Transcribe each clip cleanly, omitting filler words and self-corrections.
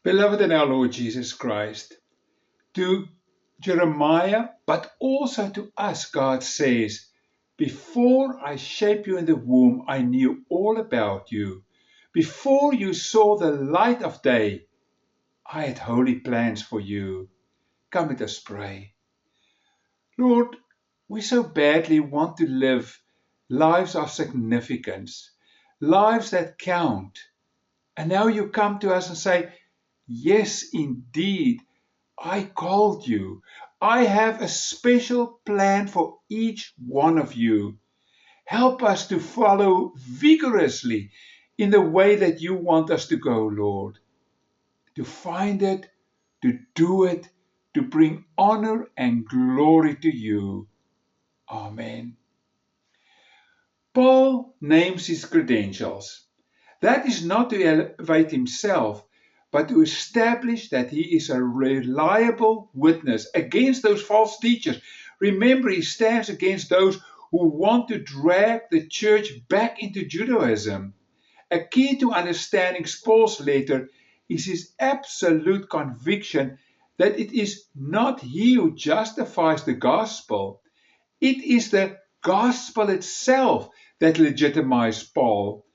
Beloved in our Lord Jesus Christ, to Jeremiah, but also to us, God says, before I shaped you in the womb, I knew all about you. Before you saw the light of day, I had holy plans for you. Come, let us pray. Lord, we so badly want to live lives of significance, lives that count. And now you come to us and say, yes, indeed, I called you. I have a special plan for each one of you. Help us to follow vigorously in the way that you want us to go, Lord. To find it, to do it, to bring honor and glory to you. Amen. Paul names his credentials. That is not to elevate himself, but to establish that he is a reliable witness against those false teachers. Remember, he stands against those who want to drag the church back into Judaism. A key to understanding Paul's letter is his absolute conviction that it is not he who justifies the gospel. It is the gospel itself that legitimizes Paul.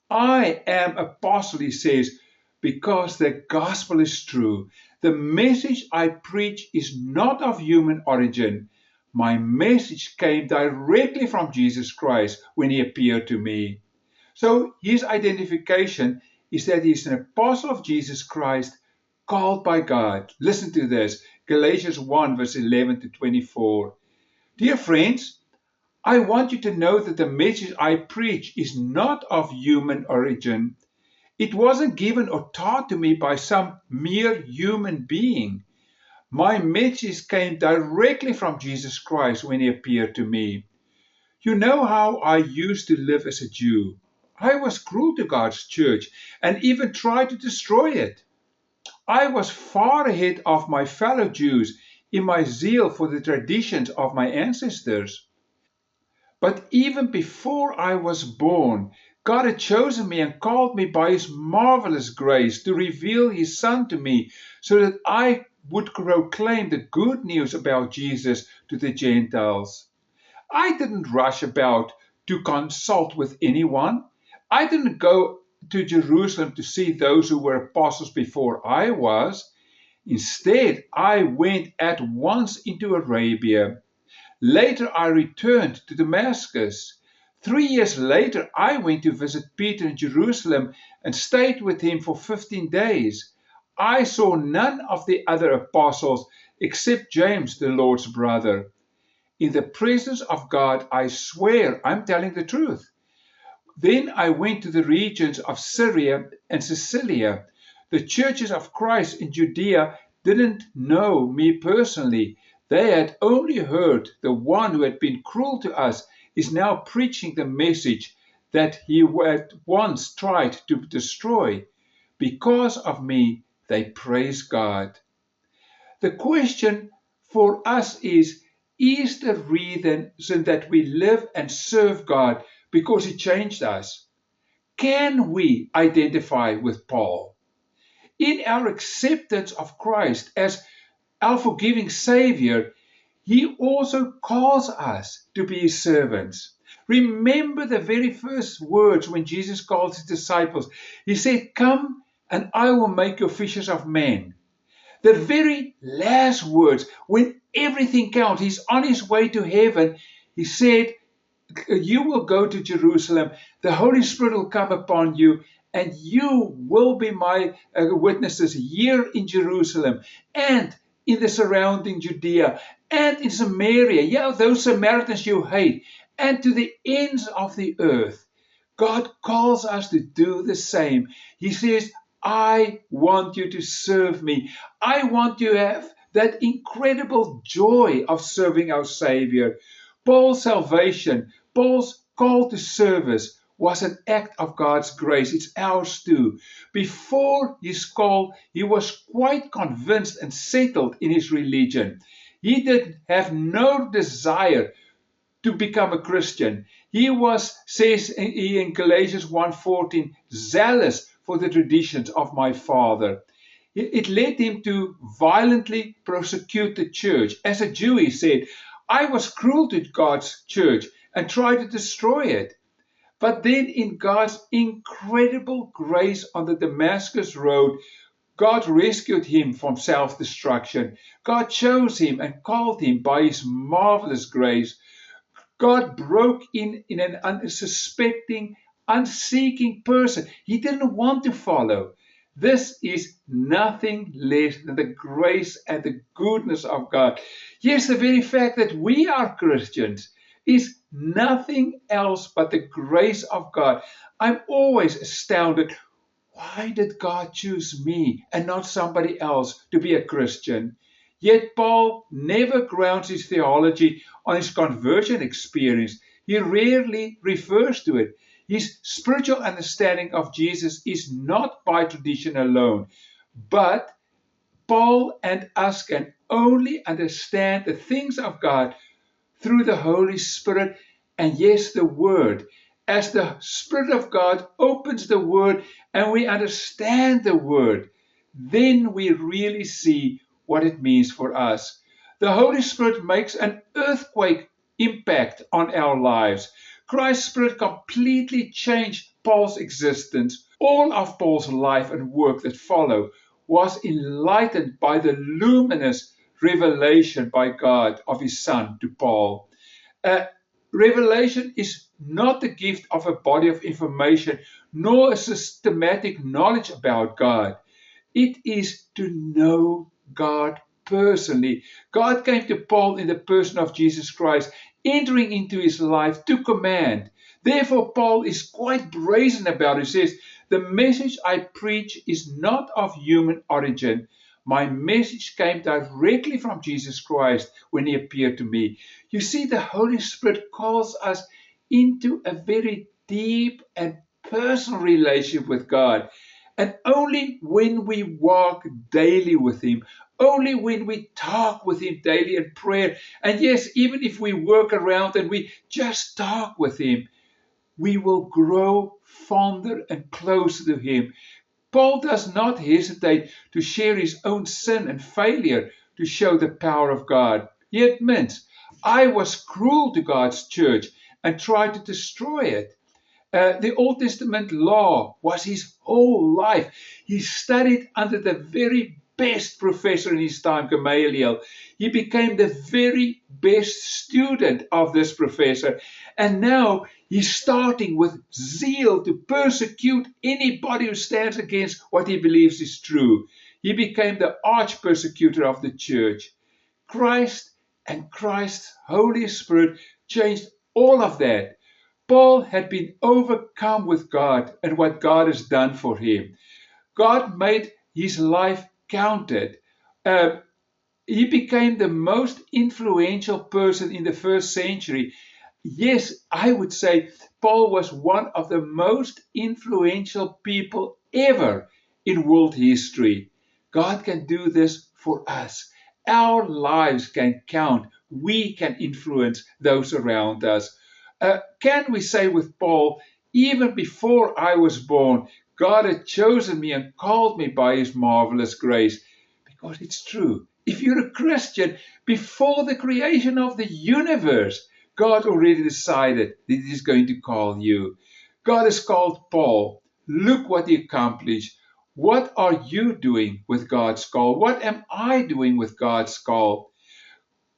I am apostle, he says, because the gospel is true. The message I preach is not of human origin. My message came directly from Jesus Christ when he appeared to me. So his identification is that he is an apostle of Jesus Christ, called by God. Listen to this, Galatians 1 verse 11 to 24. Dear friends, I want you to know that the message I preach is not of human origin. It wasn't given or taught to me by some mere human being. My message came directly from Jesus Christ when he appeared to me. You know how I used to live as a Jew. I was cruel to God's church and even tried to destroy it. I was far ahead of my fellow Jews in my zeal for the traditions of my ancestors. But even before I was born, God had chosen me and called me by his marvelous grace to reveal his Son to me so that I would proclaim the good news about Jesus to the Gentiles. I didn't rush about to consult with anyone. I didn't go to Jerusalem to see those who were apostles before I was. Instead, I went at once into Arabia. Later, I returned to Damascus. 3 years later, I went to visit Peter in Jerusalem and stayed with him for 15 days. I saw none of the other apostles except James, the Lord's brother. In the presence of God, I swear I'm telling the truth. Then I went to the regions of Syria and Cilicia. The churches of Christ in Judea didn't know me personally. They had only heard the one who had been cruel to us is now preaching the message that he had once tried to destroy. Because of me, they praise God. The question for us is the reason that we live and serve God because he changed us? Can we identify with Paul? In our acceptance of Christ as our forgiving Savior, he also calls us to be his servants. Remember the very first words when Jesus called his disciples. He said, "Come and I will make you fishers of men." The very last words, when everything counts, he's on his way to heaven, he said, you will go to Jerusalem, the Holy Spirit will come upon you, and you will be my witnesses here in Jerusalem and in the surrounding Judea and in Samaria. Yeah, those Samaritans you hate, and to the ends of the earth. God calls us to do the same. He says, I want you to serve me. I want you to have that incredible joy of serving our Savior. Paul's salvation, Paul's call to service was an act of God's grace. It's ours too. Before his call, he was quite convinced and settled in his religion. He did have no desire to become a Christian. He was, says in Galatians 1:14, zealous for the traditions of my father. It led him to violently prosecute the church. As a Jew, he said, I was cruel to God's church and tried to destroy it. But then, in God's incredible grace on the Damascus road, God rescued him from self-destruction. God chose him and called him by his marvelous grace. God broke in an unsuspecting, unseeking person he didn't want to follow. This is nothing less than the grace and the goodness of God. Yes, the very fact that we are Christians is nothing else but the grace of God. I'm always astounded. Why did God choose me and not somebody else to be a Christian? Yet Paul never grounds his theology on his conversion experience. He rarely refers to it. His spiritual understanding of Jesus is not by tradition alone, but Paul and us can only understand the things of God through the Holy Spirit and, yes, the Word. As the Spirit of God opens the Word and we understand the Word, then we really see what it means for us. The Holy Spirit makes an earthquake impact on our lives. Christ's Spirit completely changed Paul's existence. All of Paul's life and work that follow was enlightened by the luminous revelation by God of his Son to Paul. Uh, Revelation is not the gift of a body of information, nor a systematic knowledge about God. It is to know God personally. God came to Paul in the person of Jesus Christ, entering into his life to command. Therefore, Paul is quite brazen about it. He says, the message I preach is not of human origin. My message came directly from Jesus Christ when he appeared to me. You see, the Holy Spirit calls us into a very deep and personal relationship with God. And only when we walk daily with him, only when we talk with him daily in prayer, and yes, even if we work around and we just talk with him, we will grow fonder and closer to him. Paul does not hesitate to share his own sin and failure to show the power of God. He admits, I was cruel to God's church and tried to destroy it. The Old Testament law was his whole life. He studied under the very best professor in his time, Gamaliel. He became the very best student of this professor. And now he's starting with zeal to persecute anybody who stands against what he believes is true. He became the arch persecutor of the church. Christ and Christ's Holy Spirit changed all of that. Paul had been overcome with God and what God has done for him. God made his life counted. He became the most influential person in the first century. Yes, I would say Paul was one of the most influential people ever in world history. God can do this for us. Our lives can count. We can influence those around us. Can we say with Paul, even before I was born, God had chosen me and called me by his marvelous grace? Because it's true. If you're a Christian, before the creation of the universe, God already decided that he's going to call you. God has called Paul. Look what he accomplished. What are you doing with God's call? What am I doing with God's call?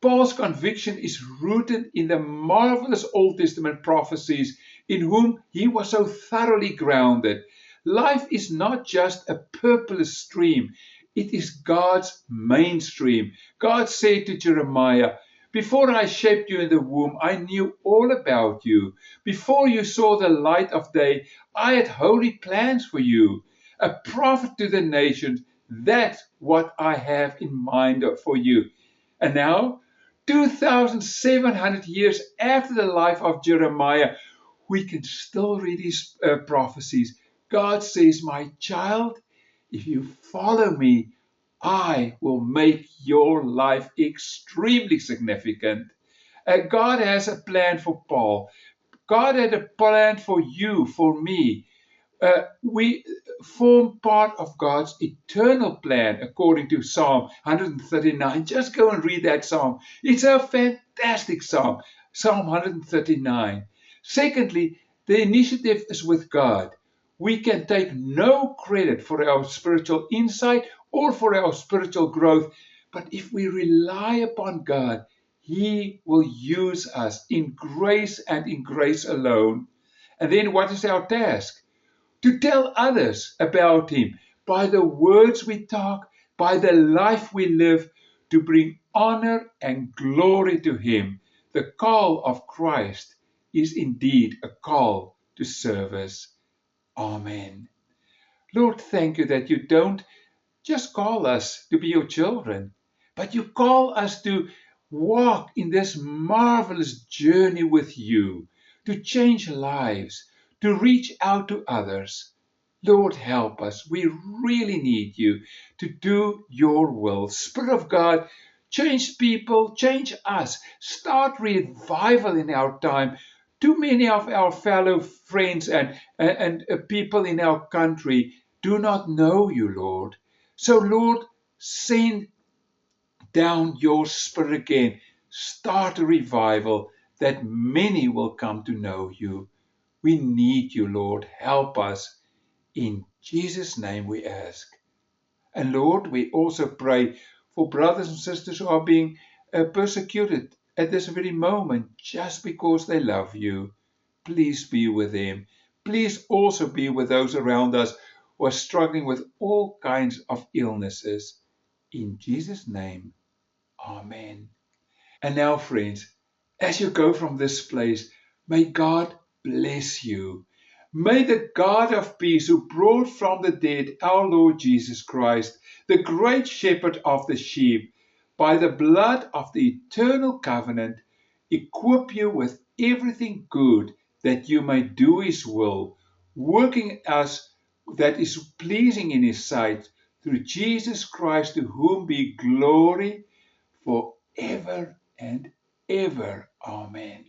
Paul's conviction is rooted in the marvelous Old Testament prophecies in whom he was so thoroughly grounded. Life is not just a purposeless stream, it is God's mainstream. God said to Jeremiah, before I shaped you in the womb, I knew all about you. Before you saw the light of day, I had holy plans for you. A prophet to the nations, that's what I have in mind for you. And now, 2,700 years after the life of Jeremiah, we can still read his prophecies. God says, my child, if you follow me, I will make your life extremely significant. God has a plan for Paul. God had a plan for you, for me. We form part of God's eternal plan according to Psalm 139. Just go and read that psalm. It's a fantastic psalm, Psalm 139. Secondly, the initiative is with God. We can take no credit for our spiritual insight or for our spiritual growth, but if we rely upon God, He will use us in grace and in grace alone. And then what is our task? To tell others about Him by the words we talk, by the life we live, to bring honor and glory to Him. The call of Christ is indeed a call to service. Amen. Lord, thank you that you don't just call us to be your children, but you call us to walk in this marvelous journey with you, to change lives, to reach out to others. Lord, help us. We really need you to do your will. Spirit of God, change people, change us. Start revival in our time. Too many of our fellow friends and people in our country do not know you, Lord. So, Lord, send down your Spirit again. Start a revival that many will come to know you. We need you, Lord. Help us. In Jesus' name we ask. And Lord, we also pray for brothers and sisters who are being persecuted at this very moment just because they love you. Please be with them. Please also be with those around us who are struggling with all kinds of illnesses. In Jesus' name, Amen. And now, friends, as you go from this place, may God bless you. May the God of peace, who brought from the dead our Lord Jesus Christ, the great shepherd of the sheep, by the blood of the eternal covenant, equip you with everything good that you may do his will, working as that is pleasing in his sight, through Jesus Christ, to whom be glory forever and ever. Amen.